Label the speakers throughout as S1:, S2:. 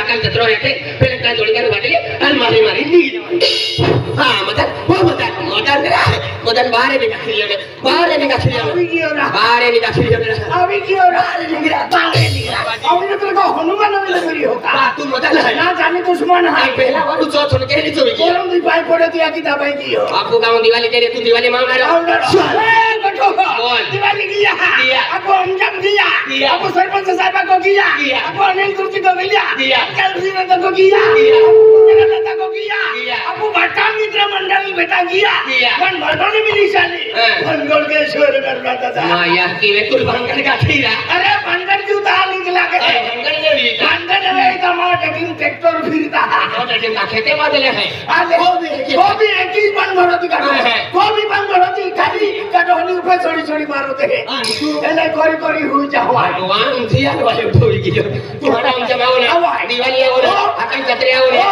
S1: काल जत्रा येते पहिले काय जोडीदार वाटले आणि मारी मारी निघी हा मदन बारे निघा खिलियोने बारे निघा
S2: अभी क्यों बारे निघा अभी तो हनुमान मिली होता
S1: तू मदन है
S2: ना जाने दुश्मन है
S1: पहला वालू चो छोड़ के नहीं चोरी
S2: कोलम दी पाई पड़े तो की दबाई की हो
S1: आपको गांव दिवाली करे तू दिवाली मांग रहा
S2: है बैठो दिवाली किया आपको अंजाम दिया आपको सरपंच साहब को किया आपको अनिल तुर्की को किया कल सिंह को किया जनता को किया आपको भट्टा मित्र मंडल बेटा किया मन भटोली भी निशाली भंगड़ के शोर कर रहा था
S1: माया की वे कुल भंगड़ का खीरा
S2: अरे भंगड़ क्यों था निकला के भंगड़ में टमाटर की ट्रैक्टर फिरता है
S1: ना खेते बादले है
S2: वो भी एक ही बन भरोती का वो भी बन भरोती खाली कटोनी ऊपर छोड़ी मारते हैं एले कोरी हुई जाओ
S1: भगवान जिया वाले उठोई की तुम्हारा हम जमाओ ना दिवाली आओ रे अकल जत्रे आओ रे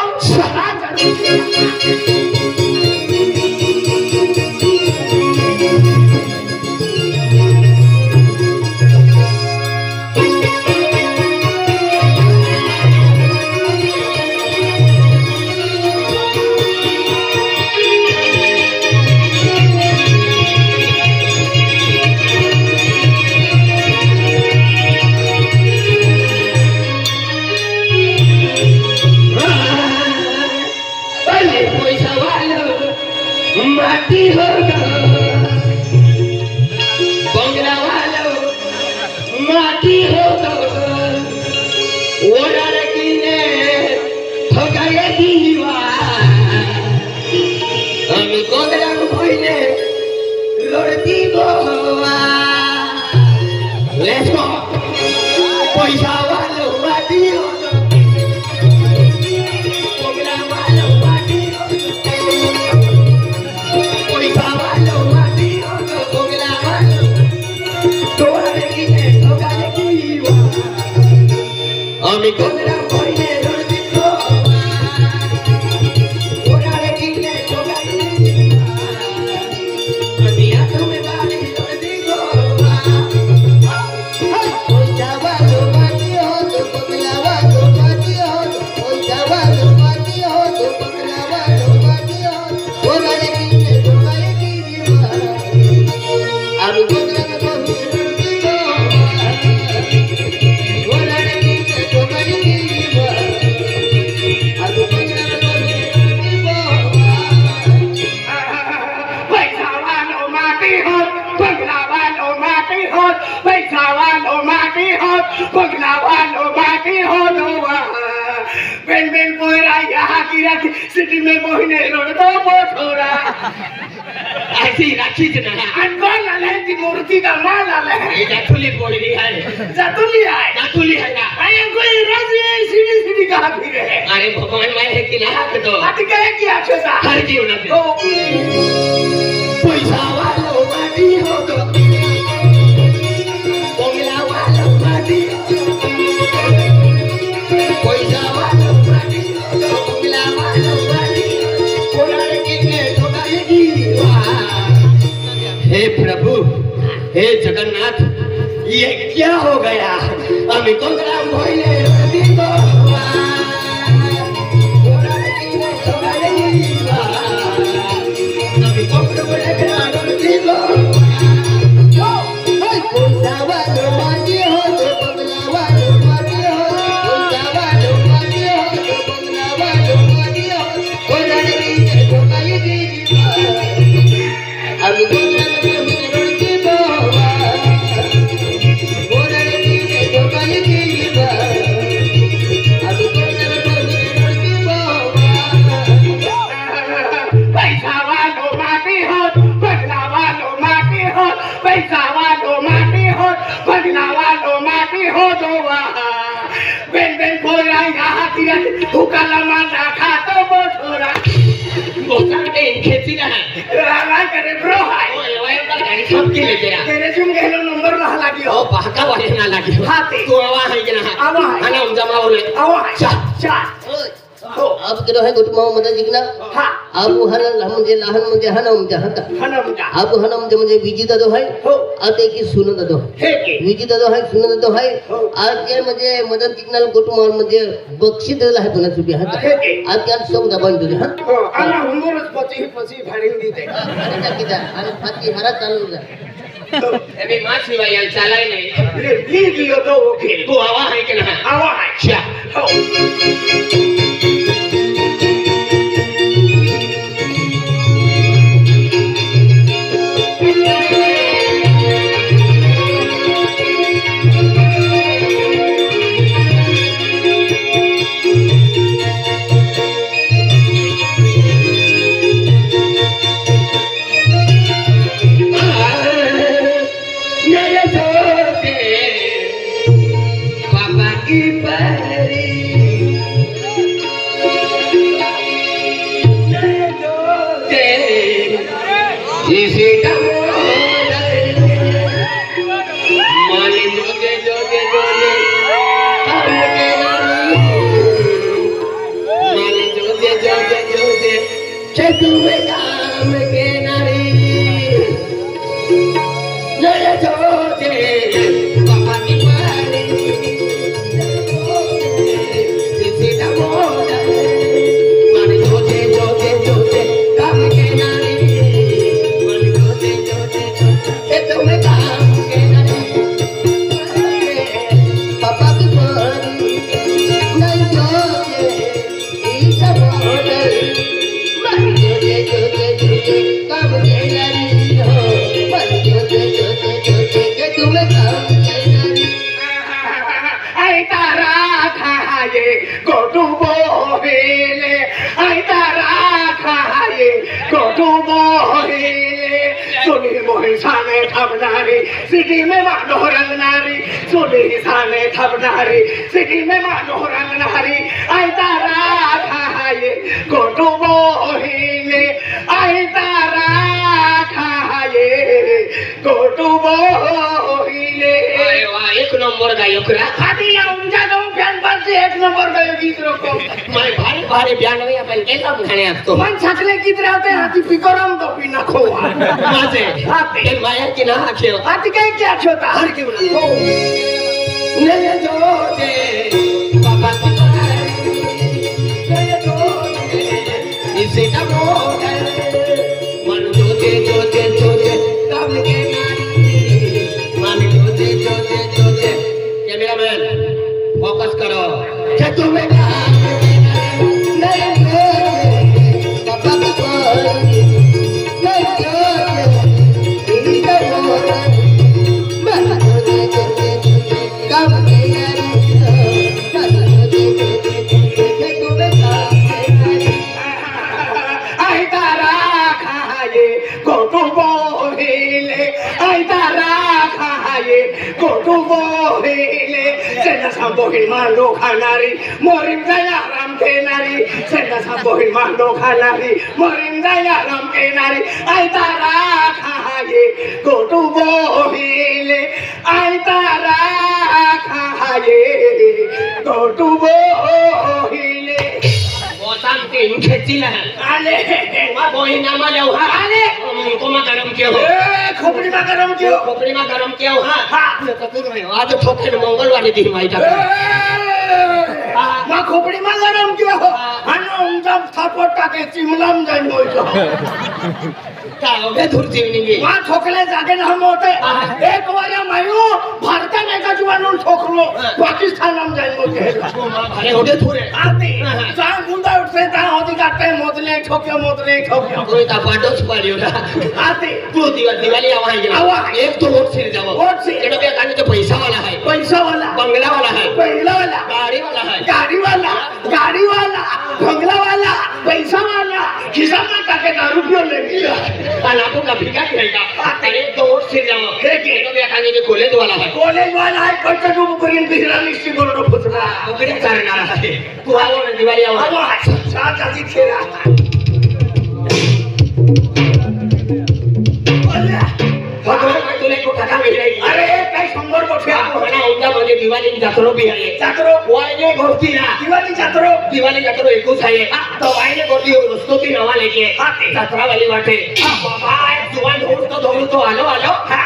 S1: माटी होगा बंगला वालों माटी होगा ओरा रखीने ठोका ये दीवा हम कोंगला कोइने लड़ती गोवा लेट्स गो पैसा वालों माटी होगा बंगला वालों माटी আমি কোনরা কইলে রড়দি গো ওরারে কিনে সোগাই দুনিয়া তুমি বাড়ি রড়দি গো ওই যাবা তো বাকি হো তো পগলাবা তো বাকি হো ওই যাবা তো বাকি হো তো পগলাবা তো বাকি হো ওরারে কিনে সোগাই কি দিবা আমি কোনরা কইলে রড়দি গো ওরারে কিনে সোগাই কি দিবা আমি কোনরা কইলে রড়দি গো
S2: पैसा वालो माटी हो बंगला वालो माटी हो पैसा वालो माटी हो बंगला वालो माटी हो दोवा बेन पोरा यहाँ की रखी सिटी में मोहने रोड दो बोठोरा
S1: ऐसी राखी जना
S2: अनगोल लाले की मूर्ति का माल लाले
S1: ये जातुली बोल रही है
S2: जातुली है ना अरे कोई राजी सीधी कहाँ फिरे है
S1: अरे भगवान मैं है कि ना तो
S2: अति कहे क्या छोटा
S1: हर जीव ना
S2: तो
S1: पैसा वालों माटी हो तो बंगला वालों माटी हो पैसा वालों माटी हो तो बंगला वालों माटी हो ओरारे किने ठोकाए दीवा हे प्रभु हे जगन्नाथ ये क्या हो गया अमी कोंगरा मोइले रदी गो ओरारे किने ठोकाए दीवा अमी कोंगरा मोइले रदी गो पैसा वालों माटी हो तो बंगला वालों माटी हो पैसा वालों माटी हो तो बंगला वालों माटी हो ओरारे किने ठोकाए दीवा अमी कोंगरा मोइले रदी गो ओरारे किने ठोकाए दीवा अमी कोंगरा मोइले रदी गो
S2: पैसा वालो माटी हो बंगला वालो माटी हो पैसा वालो माटी हो बंगला वालो माटी हो दोवा बेन पोरा यहाँ की रखी हुकाला मांडा खातो बोठोरा
S1: बोलता है खेती ना है
S2: रामा करे ब्रो हाय
S1: ओए ओए का गाड़ी सब के ले गया
S2: तेरे जुम गेलो नंबर ना लागी हो
S1: ओ बाका वाले ना लगी
S2: हाथी
S1: तू आवा है कि ना
S2: आवा है।
S1: आना हम जमा हो ले
S2: आवा चा चा हो.
S1: अब केलो है गोट माव मदा जिगना
S2: हा.
S1: अब हनल हम जे लहन म्हणजे हनम जहता
S2: हनमजा.
S1: अब हनम जे म्हणजे विजिता दो है
S2: हो.
S1: आते की सुनत दो
S2: हे के.
S1: विजिता दो है सुनत दो है
S2: हो.
S1: आज के म्हणजे मदन जिगनाल गोट माव म्हणजे बक्षी देला है पुन्हा सुबी हा
S2: हे के.
S1: आज के सब दबान दो हा
S2: हो. आला हुंगरच पची भाडीन दीते.
S1: अरे टाकी दा आणि फाती हरा चालू जा
S3: अभी माछ वाया चालाय नाही
S2: ली दियो तो ओके.
S3: तू हवा आहे की नाही
S2: आवा आहे.
S3: छा
S2: हो.
S3: नय धोते बाबा की परी नय धोते इसे माने जोगे जोगे जोगे हमके माने जोगे जोगे जोगे चतुवे काम के नारी नय जोगे बाबा की परी इसे माने जोगे जोगे जोगे काम के नारी माने जोगे जोगे जोगे चतुवे काम के नारी
S1: पापा की परी नहीं जोगे इस मोडल मन जोगे जोगे जोगे काम के नारी हो मन जोगे जोगे जोगे के तुम्हें काम के नारी
S2: आई तारा खाये गोटू बोहेले. आई तारा खाये गोटू बोहेले. सुनी मोही साने थबनारी सिटी में मानो रंगनारी. सुनी साने थबनारी सिटी में मानो रंगनारी. आई तारा खाये गोटू बोहेले. आई तारा खाये गोटू बोहेले.
S3: अरे वाह एक नंबर गायक रा
S2: आधी या उमजा जाऊन फॅन पाचशे एक नंबर गायक गीत रको.
S3: माय भारी भारी ब्याण्णव आपण केला म्हणे असतो
S2: मन छाकले गीत राहते हाती पिकोरम तो पी नको.
S3: माझे ते माया की ना खेळ
S2: हाती काय क्या छोटा हर के बोला.
S3: नय जोगे बाबा की परी नय जोगे इसे मोडल मन जोगे जोगे जोगे काम के नारी मन जोगे जोगे जोगे कैमरामैन फोकस करो
S1: चतुवे काम के नारी नहीं जोगे पापा की परी नहीं जोगे इस मोडल मन जोगे जोगे जोगे काम के नारी हो मन जोगे जोगे जोगे के तुम्हें काम के नारी
S2: आई तारा खाये गोटू बोहेले. आई तारा खाये गोटू बोहेले. सेना सांबोहिल मांडो खाणारी मोरीम जाया राम घेणारी. सेना सांबोहिल मांडो खाणारी मोरीम जाया राम घेणारी. आई तारा खाये गोटू बोहेले. आई तारा खाये गोटू बोहेले.
S3: बोताम के खेचीला
S2: आले
S3: वा बोही नामा जाऊ हा
S2: आले.
S3: कोमा गरम के हो
S2: खोपड़ी में गरम क्यों.
S3: खोपड़ी में गरम के हो
S2: हा.
S3: हा कतूर में आज ठोके मंगलवार दिन माइटा
S2: मा खोपड़ी में गरम क्यों हो. हनो उमजा थापट टाके चिमलाम जाई मोइलो.
S3: का होगे दूर जीवनी
S2: मा ठोकले जागे ना हम होते. एक वाला मायू भारत में का जुवानून ठोकलो पाकिस्तान हम जाई मोइलो.
S3: अरे होगे थोड़े
S2: आते जान गुंडा उठते ता होती काटे मोदले ठोक्यो.
S3: कोई का पाडोस पाडियो ना
S2: आते
S3: तू दिवाली आवाज गेला
S2: आवा.
S3: एक तो वोट से जाओ
S2: वोट से.
S3: केडो के कानी तो पैसा वाला है
S2: पैसा वाला
S3: बंगला वाला है
S2: पहिला वाला
S3: गाड़ी वाला है
S2: गाड़ी वाला बंगला वाला पैसा वाला खिसा में टाके दारू पियो ले लिया.
S3: अनापो का भिगा रहेगा अरे तो वोट से जाओ केडो के कानी के कॉलेज वाला है
S2: कॉलेज वाला है पैसा डूब करीन बिहरा लिस्टी बोलो पुछला.
S3: ओकरे कारण आ रहा है तू आओ ना दिवाली आओ
S2: आवा साथ आजी खेरा. भगवान
S3: तुले को कथा मिल रही
S2: अरे काय 100 गोठ्या
S3: ना उनका
S1: मागे दिवाळी जात्रो बी आहे
S2: जात्रो
S1: वायने गोरती ना
S2: दिवाळी जात्रो
S1: एकूच आहे तो वायने गोरती रस्तो ती नावा लेके
S2: हा, ते.
S1: जात्रा वाली वाटे बाबा एक जुवान धोडतो आलो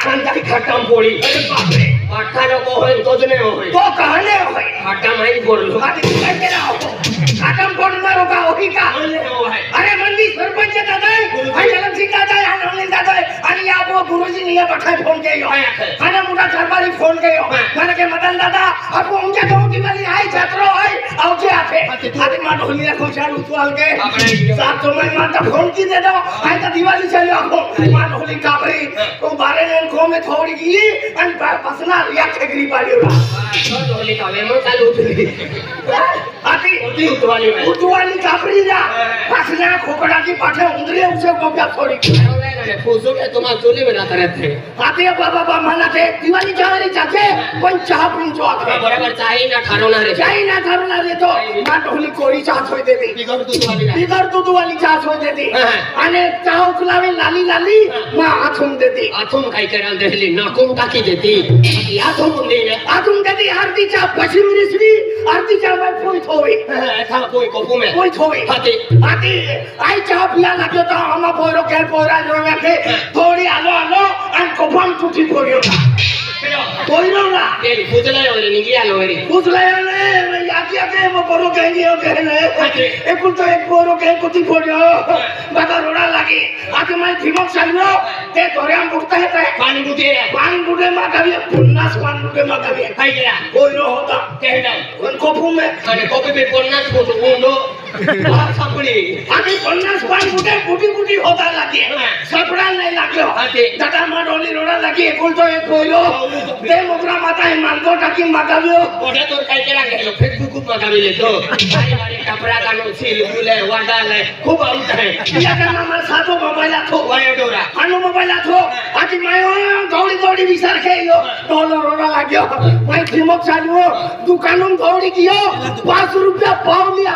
S1: पण काही खट्टाम पोळी
S2: अरे बापरे
S1: अठ्ठा नको होय तोच नाही होय
S2: तो कहले होय
S1: खट्टा माहीत बोललो
S2: आधी काय केला हो काटम पडणार होता होई का अरे मंदी सरपंच दादा आणि जलम सिंग दादा आणि अनिल दादा आणि आपो गुरुजी ने बठाई फोन कियो खाना मोटा दरबारी फोन कियो माने के मदन दादा आपको उनके गांव की वाली आई छात्रो आई आओ जे आते आदि मा ढोलिया को चालू उछाल के साथ तो मैं माता फोन की दे दो आई तो दिवाली चले आपको मा ढोली कापरी तो बारे ने को में थोड़ी की आणि पसना रिया ठगरी पाडियो
S1: ढोली का वेमो चालू होती
S2: आती
S1: होती
S2: उतवाली कापरी जा पसना खोकड़ा की पाठे उंदरे उसे कोप्या थोड़ी
S1: फुसो के तुम चोली में जाता रहते
S2: आते बाबा मना के दिवाली जारी जाके पण चहा पिऊन जो आखे
S1: बरोबर चाही ना खाणवणार रे
S2: चाही ना ठरवणार रे तो मा ढोली कोरी चहा छोय देते
S1: बिगर दूधवाली
S2: बिगर दूधवाली चहा छोय देते आणि चहा उकलावे लाली मा आथून देते
S1: आथून काय करा देली नाकून टाकी देती आथून दे
S2: आथून देते आरतीच्या पश्चिम रिसवी आरतीच्या बाय पोई थोई
S1: था कोई कोपू में
S2: पोई थोई
S1: हाते
S2: आती आई चहा पिया लागलो तो हम पोरो के पोरा जो के थोड़ी आलो आणि कोपम टुटी पोरियो पोइरो ना
S1: ते फुजला रे निगिया लो रे
S2: उजलाया ने मैं आके वो पोरो कहेंगे हो कहने एक तो एक पोरो के कुटी पोरियो बाबा रोड़ा लागी आके मैं ठिमक सालियो ते धोरेम बुटता है
S1: पानी
S2: बुटे मागावी 50 पान बुटे मागावी
S1: काय केला
S2: पोइरो होता
S1: कहना
S2: उन कोपू में
S1: आणि कोपी पे 50 फोटो उंडो सापडी
S2: आम्ही 50 पान बुटे बुटी होता लागी सापडा नाही लागलो दादा माडोली रोड़ा लागी एकूण तो एक पोइरो ते मोगरा माता है मानतो टाकी मागावियो
S1: ओढ्या तो काय केला गेलो फेसबुक खूप मागावी लेतो बारी कपडा काढून सील फुले वाटाले खूप आउट आहे
S2: या का मामा सातो मोबाईल आथो
S1: वायो डोरा
S2: आनो मोबाईल आथो आती मायो दौड़ी विचार खेयो डॉलर रोड़ा लाग्यो मैं ठिमक चालियो दुकानों दौड़ी कियो 5 रुपया पाव लिया